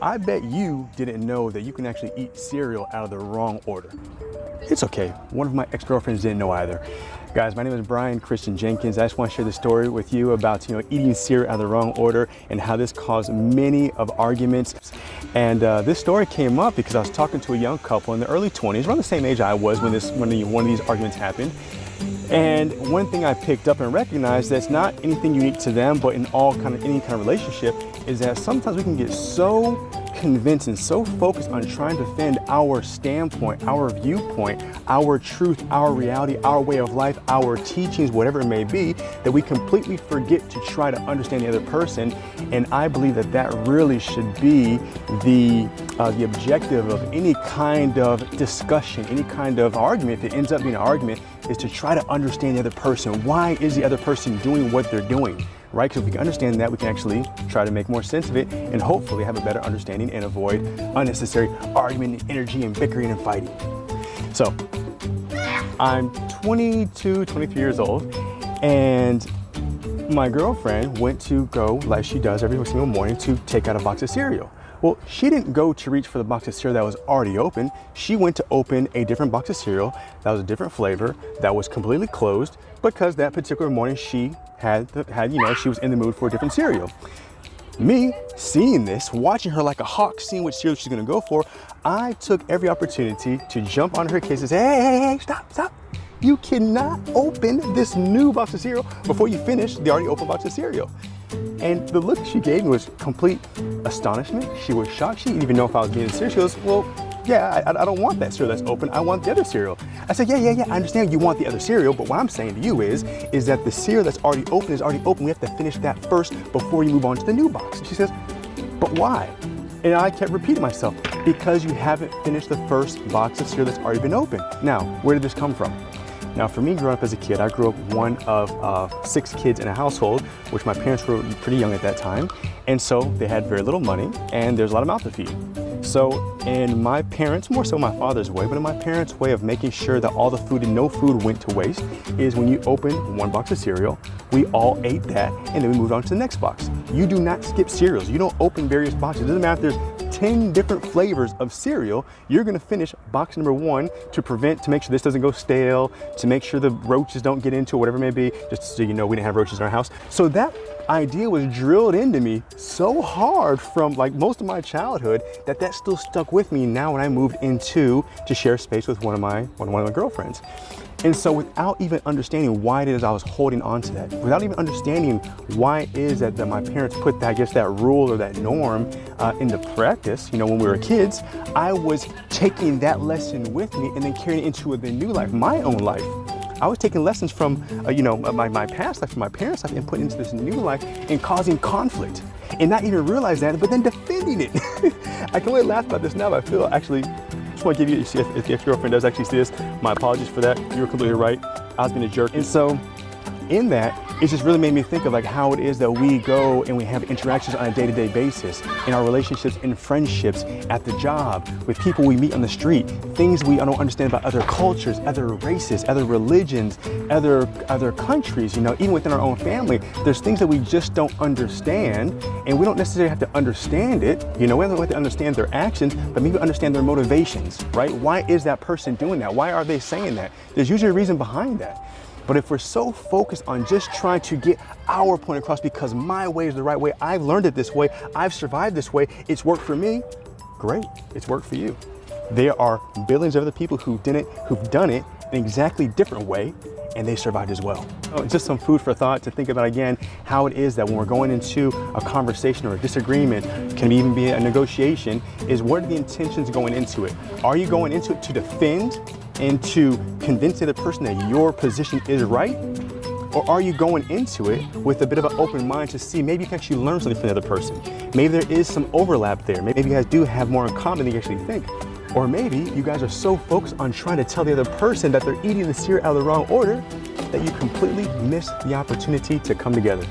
I bet you didn't know that you can actually eat cereal out of the wrong order. It's okay. One of my ex-girlfriends didn't know either. Guys, my name is Brian Christian Jenkins. I just want to share the story with you about, eating cereal out of the wrong order and how this caused many of arguments. And this story came up because I was talking to a young couple in the early 20s, around the same age I was when one of these arguments happened. And one thing I picked up and recognized that's not anything unique to them, but in any kind of relationship, is that sometimes we can get so convinced and so focused on trying to defend our standpoint, our viewpoint, our truth, our reality, our way of life, our teachings, whatever it may be, that we completely forget to try to understand the other person. And I believe that that really should be the objective of any kind of discussion, any kind of argument. If it ends up being an argument, is to try to understand the other person. Why is the other person doing what they're doing? Right? Because if we can understand that, we can actually try to make more sense of it and hopefully have a better understanding and avoid unnecessary argument and energy and bickering and fighting. So I'm 22, 23 years old, and my girlfriend went to go, like she does every single morning, to take out a box of cereal. Well, she didn't go to reach for the box of cereal that was already open. She went to open a different box of cereal that was a different flavor, that was completely closed, because that particular morning she she was in the mood for a different cereal. Me seeing this, watching her like a hawk, seeing what cereal she's gonna go for, I took every opportunity to jump on her case and say, hey, stop. You cannot open this new box of cereal before you finish the already open box of cereal. And the look she gave me was complete astonishment. She was shocked. She didn't even know if I was getting cereal. She goes, well, yeah, I don't want that cereal that's open. I want the other cereal. I said, yeah, I understand you want the other cereal, but what I'm saying to you is that the cereal that's already open is already open. We have to finish that first before you move on to the new box. And she says, but why? And I kept repeating myself, because you haven't finished the first box of cereal that's already been open. Now, where did this come from? Now, for me, growing up as a kid, I grew up one of 6 kids in a household, which my parents were pretty young at that time. And so they had very little money and there's a lot of mouth to feed. So in my parents, more so my father's way, but in my parents' way of making sure that all the food and no food went to waste is when you open one box of cereal, we all ate that and then we moved on to the next box. You do not skip cereals. You don't open various boxes. It doesn't matter if there's 10 different flavors of cereal, you're gonna finish box number 1 to make sure this doesn't go stale, to make sure the roaches don't get into it, whatever it may be, just so you know we didn't have roaches in our house. So that idea was drilled into me so hard from like most of my childhood that still stuck with me now when I moved to share space with one of my girlfriends. And so without even understanding why it is I was holding on to that, without even understanding why it is that my parents put that, I guess, that rule or that norm into practice, when we were kids, I was taking that lesson with me and then carrying it into the new life, my own life. I was taking lessons from, my past life, from my parents' life, and putting into this new life and causing conflict. And not even realize that, but then defending it. I can only laugh about this now, but I feel actually, I just want to give you, if your girlfriend does actually see this, my apologies for that. You were completely right. I was being a jerk. And so in that, it just really made me think of like how it is that we go and we have interactions on a day-to-day basis in our relationships, in friendships, at the job, with people we meet on the street, things we don't understand about other cultures, other races, other religions, other countries, even within our own family. There's things that we just don't understand, and we don't necessarily have to understand it. We don't have to understand their actions, but maybe understand their motivations, right? Why is that person doing that? Why are they saying that? There's usually a reason behind that. But if we're so focused on just trying to get our point across because my way is the right way, I've learned it this way, I've survived this way, it's worked for me, great, it's worked for you. There are billions of other people who've done it in exactly different way, and they survived as well. So just some food for thought to think about again, how it is that when we're going into a conversation or a disagreement, can even be a negotiation, is what are the intentions going into it? Are you going into it to defend and to convince the other person that your position is right? Or are you going into it with a bit of an open mind to see maybe you can actually learn something from the other person? Maybe there is some overlap there. Maybe you guys do have more in common than you actually think. Or maybe you guys are so focused on trying to tell the other person that they're eating the cereal out of the wrong order that you completely miss the opportunity to come together.